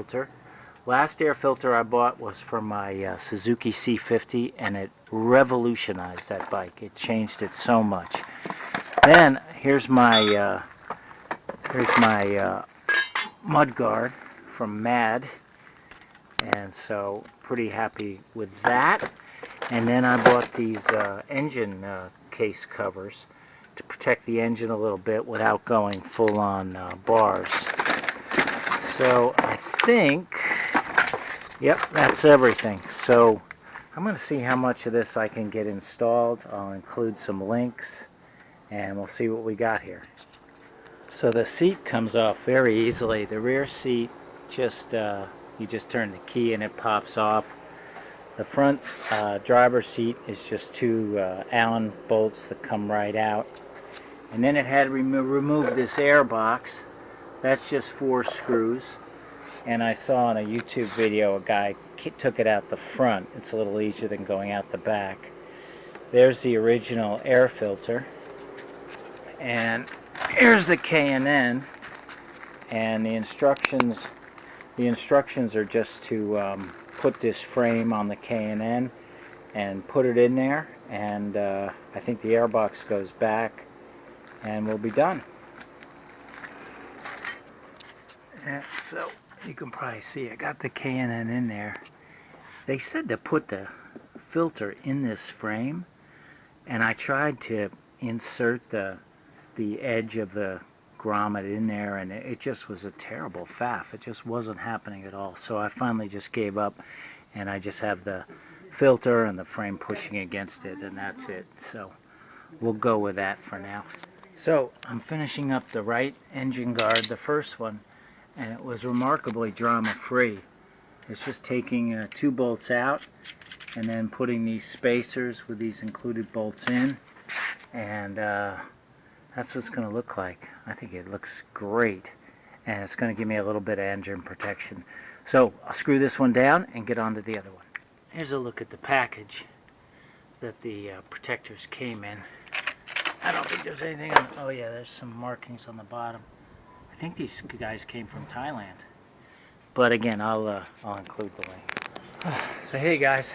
filter. Last air filter I bought was for my Suzuki C50, and it revolutionized that bike. It changed it so much. Then here's my mud guard from Mad, and so pretty happy with that. And then I bought these engine case covers to protect the engine a little bit without going full on bars. So I think, yep, that's everything. So I'm going to see how much of this I can get installed. I'll include some links, and we'll see what we got here. So the seat comes off very easily. The rear seat, you just turn the key and it pops off. The front driver's seat is just two Allen bolts that come right out. And then it had removed this air box. That's just 4 screws. And I saw in a YouTube video a guy took it out the front. It's a little easier than going out the back. There's the original air filter. And here's the K&N. And the instructions are just to put this frame on the K&N and put it in there, and I think the airbox goes back and we'll be done. And so you can probably see I got the K&N in there. They said to put the filter in this frame, and I tried to insert the edge of the grommet in there, and it just was a terrible faff. It just wasn't happening at all. So I finally just gave up, and I just have the filter and the frame pushing against it, and that's it. So we'll go with that for now. So I'm finishing up the right engine guard, the first one, and it was remarkably drama-free. It's just taking 2 bolts out and then putting these spacers with these included bolts in, and that's what it's going to look like. I think it looks great, and it's going to give me a little bit of engine protection. So I'll screw this one down and get on to the other one. Here's a look at the package that the protectors came in. I don't think there's anything on, oh yeah, there's some markings on the bottom. I think these guys came from Thailand. But again, I'll include the link. So hey guys,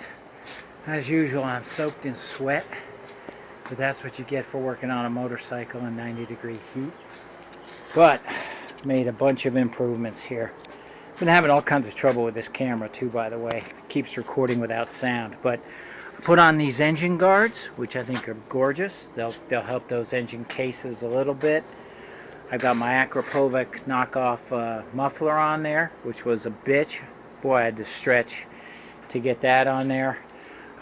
as usual, I'm soaked in sweat. But that's what you get for working on a motorcycle in 90-degree heat. But made a bunch of improvements here. Been having all kinds of trouble with this camera too, by the way. It keeps recording without sound. But I put on these engine guards, which I think are gorgeous. They'll help those engine cases a little bit. I got my Akrapovic knockoff muffler on there, which was a bitch. Boy, I had to stretch to get that on there.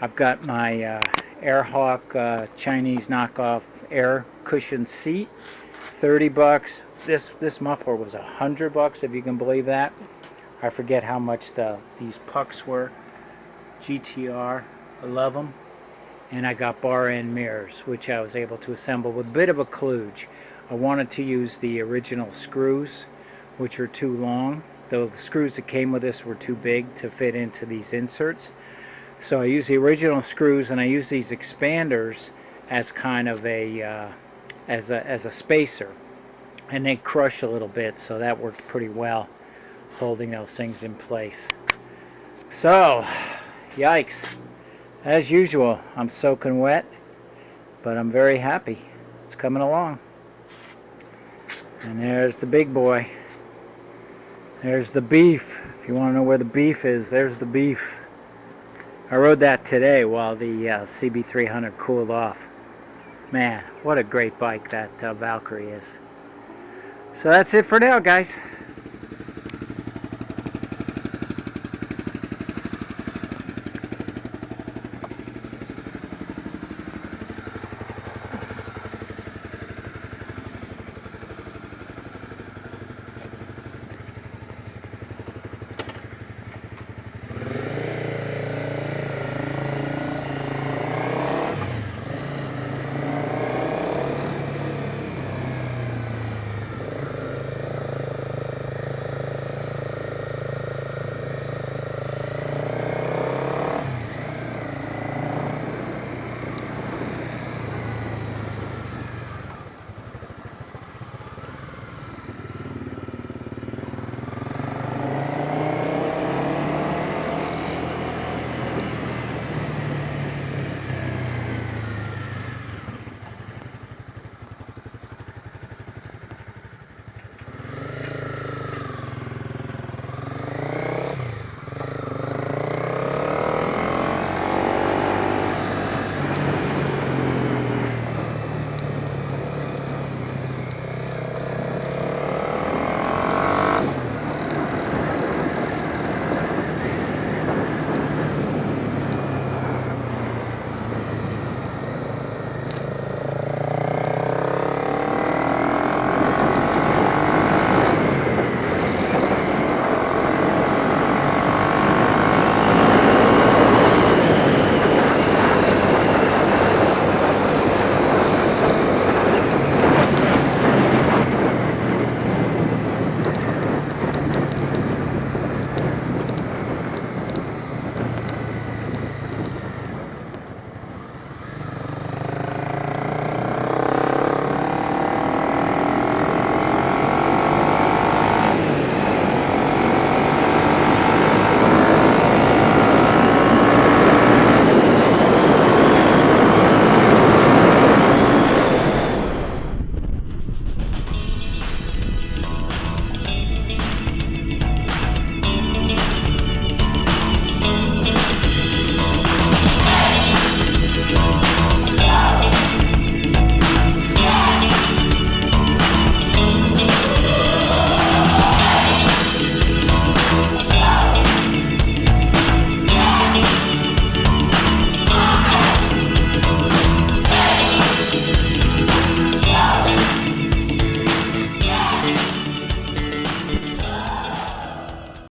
I've got my Airhawk Chinese knockoff air cushion seat, 30 bucks. This muffler was $100, if you can believe that. I forget how much these pucks were. GTR, I love them. And I got bar end mirrors, which I was able to assemble with a bit of a kludge. I wanted to use the original screws, which are too long. The screws that came with this were too big to fit into these inserts. So I use the original screws, and I use these expanders as kind of a as a spacer, and they crush a little bit, so that worked pretty well, holding those things in place. So, yikes! As usual, I'm soaking wet, but I'm very happy. It's coming along. And there's the big boy. There's the beef. If you want to know where the beef is, there's the beef. I rode that today while the CB300 cooled off. Man, what a great bike that Valkyrie is. So that's it for now, guys.